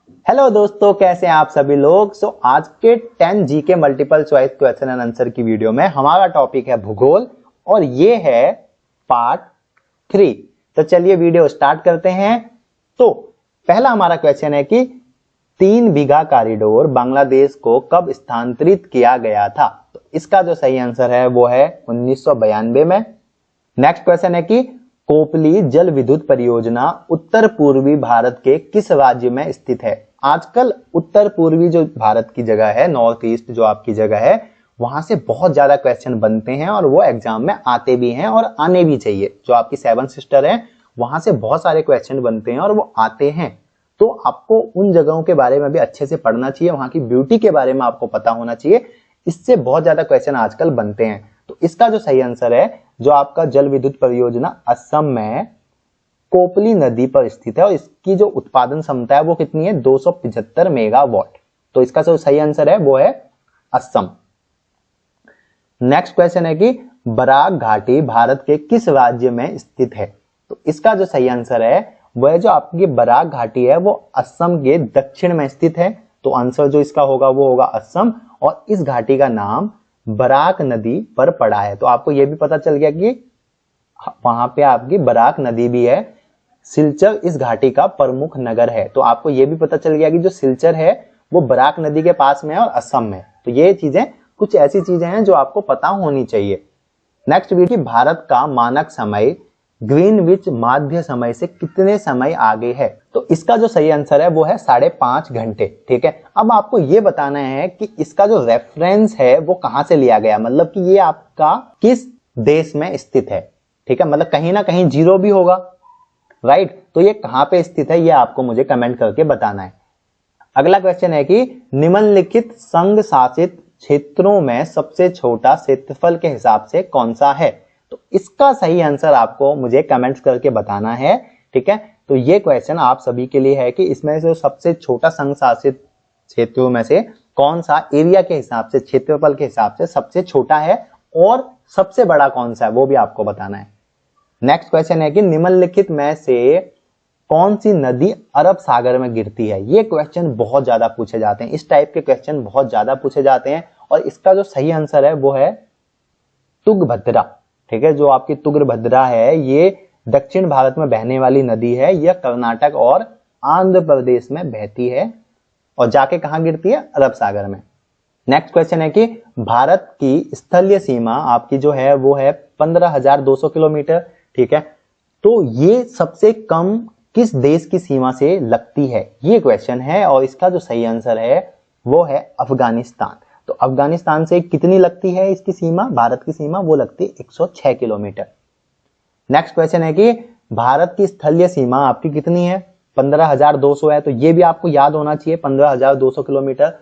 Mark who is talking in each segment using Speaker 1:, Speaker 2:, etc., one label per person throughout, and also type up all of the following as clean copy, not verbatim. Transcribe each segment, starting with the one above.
Speaker 1: Hello दोस्तों, कैसे हैं आप सभी लोग। आज के 10 जी के multiple choice question and answer की वीडियो में हमारा टॉपिक है भूगोल और ये है पार्ट 3। तो चलिए वीडियो स्टार्ट करते हैं। तो पहला हमारा क्वेश्चन है कि 3 बीघा कॉरिडोर बांग्लादेश को कब स्थानांतरित किया गया था। तो इसका जो सही आंसर है वो है 1992 में। नेक्स्ट क्वेश्चन है कि कोपली जल विद्युत परियोजना उत्तर पूर्वी भारत के किस राज्य में स्थित है। आजकल उत्तर पूर्वी जो भारत की जगह है, नॉर्थ ईस्ट जो आपकी जगह है, वहां से बहुत ज्यादा क्वेश्चन बनते हैं और वो एग्जाम में आते भी हैं और आने भी चाहिए। जो आपकी 7 सिस्टर है वहां से बहुत सारे क्वेश्चन बनते हैं और वो आते हैं। तो आपको उन जगहों के बारे में भी अच्छे से पढ़ना चाहिए, वहां की ब्यूटी के बारे में आपको पता होना चाहिए। इससे बहुत ज्यादा क्वेश्चन आजकल बनते हैं। तो इसका जो सही आंसर है, जो आपका जल विद्युत परियोजना असम में कोपली नदी पर स्थित है और इसकी जो उत्पादन क्षमता है वो कितनी है, 275 मेगावाट। तो इसका जो सही आंसर है वो है असम। नेक्स्ट क्वेश्चन है कि बराक घाटी भारत के किस राज्य में स्थित है। तो इसका जो सही आंसर है वह जो आपकी बराक घाटी है वो असम के दक्षिण में स्थित है। तो आंसर जो इसका होगा वो होगा असम और इस घाटी का नाम बराक नदी पर पड़ा है। तो आपको यह भी पता चल गया कि वहां पे आपकी बराक नदी भी है। सिलचर इस घाटी का प्रमुख नगर है। तो आपको यह भी पता चल गया कि जो सिलचर है वो बराक नदी के पास में है और असम में। तो ये चीजें कुछ ऐसी चीजें हैं जो आपको पता होनी चाहिए। नेक्स्ट वीडियो, भारत का मानक समय ग्रीनविच माध्य समय से कितने समय आगे है। तो इसका जो सही आंसर है वो है 5.5 घंटे। ठीक है, अब आपको ये बताना है कि इसका जो रेफरेंस है वो कहां से लिया गया, मतलब कि ये आपका किस देश में स्थित है। ठीक है, मतलब कहीं ना कहीं जीरो भी होगा, राइट। तो ये कहां पे स्थित है ये आपको मुझे कमेंट करके बताना है। अगला क्वेश्चन है कि निम्नलिखित संघ शासित क्षेत्रों में सबसे छोटा क्षेत्रफल के हिसाब से कौन सा है। तो इसका सही आंसर आपको मुझे कमेंट्स करके बताना है। ठीक है, तो ये क्वेश्चन आप सभी के लिए है कि इसमें से सबसे छोटा संघ शासित क्षेत्रों में से कौन सा एरिया के हिसाब से, क्षेत्रफल के हिसाब से सबसे छोटा है और सबसे बड़ा कौन सा है वो भी आपको बताना है। नेक्स्ट क्वेश्चन है कि निम्नलिखित में से कौन सी नदी अरब सागर में गिरती है। ये क्वेश्चन बहुत ज्यादा पूछे जाते हैं, इस टाइप के क्वेश्चन बहुत ज्यादा पूछे जाते हैं और इसका जो सही आंसर है वो है तुंगभद्रा। ठीक है, जो आपकी तुंगभद्रा है ये दक्षिण भारत में बहने वाली नदी है। यह कर्नाटक और आंध्र प्रदेश में बहती है और जाके कहां गिरती है, अरब सागर में। नेक्स्ट क्वेश्चन है कि भारत की स्थलीय सीमा आपकी जो है वो है 15,200 किलोमीटर। ठीक है, तो ये सबसे कम किस देश की सीमा से लगती है, ये क्वेश्चन है और इसका जो सही आंसर है वो है अफगानिस्तान। तो अफगानिस्तान से कितनी लगती है इसकी सीमा, भारत की सीमा, वो लगती है 106 किलोमीटर। नेक्स्ट क्वेश्चन है कि भारत की स्थलीय सीमा आपकी कितनी है, 15,200 है। तो ये भी आपको याद होना चाहिए, 15,200 किलोमीटर।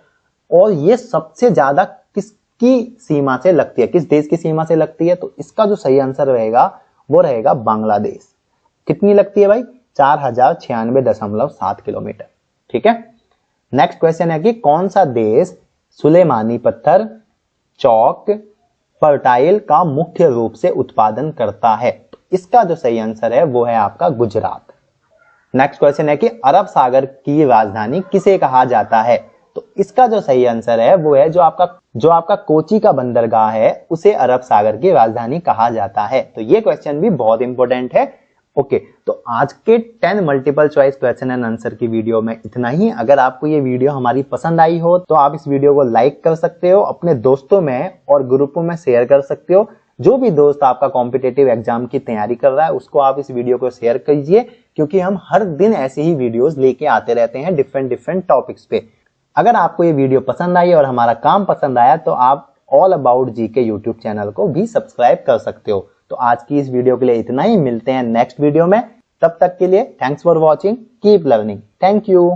Speaker 1: और ये सबसे ज्यादा किसकी सीमा से लगती है, किस देश की सीमा से लगती है। तो इसका जो सही आंसर रहेगा वो रहेगा बांग्लादेश। कितनी लगती है भाई, 4,096.7 किलोमीटर। ठीक है, नेक्स्ट क्वेश्चन है कि कौन सा देश सुलेमानी पत्थर, चौक, फर्टाइल का मुख्य रूप से उत्पादन करता है। तो इसका जो सही आंसर है वो है आपका गुजरात। नेक्स्ट क्वेश्चन है कि अरब सागर की राजधानी किसे कहा जाता है। तो इसका जो सही आंसर है वो है जो आपका कोची का बंदरगाह है उसे अरब सागर की राजधानी कहा जाता है। तो ये क्वेश्चन भी बहुत इंपॉर्टेंट है। ओके, तो आज के 10 multiple choice question and answer की वीडियो में इतना ही। अगर आपको ये वीडियो हमारी पसंद आई हो तो आप इस वीडियो को लाइक कर सकते हो, अपने दोस्तों में और ग्रुपों में शेयर कर सकते हो। जो भी दोस्त आपका कॉम्पिटिटिव एग्जाम की तैयारी कर रहा है उसको आप इस वीडियो को शेयर कीजिए, क्योंकि हम हर दिन ऐसे ही वीडियोस लेके आते रहते हैं डिफरेंट टॉपिक्स पे। अगर आपको ये वीडियो पसंद आई और हमारा काम पसंद आया तो आप all about GK YouTube channel को भी सब्सक्राइब कर सकते हो। तो आज की इस वीडियो के लिए इतना ही, मिलते हैं नेक्स्ट वीडियो में। तब तक के लिए thanks for watching, keep learning, thank you.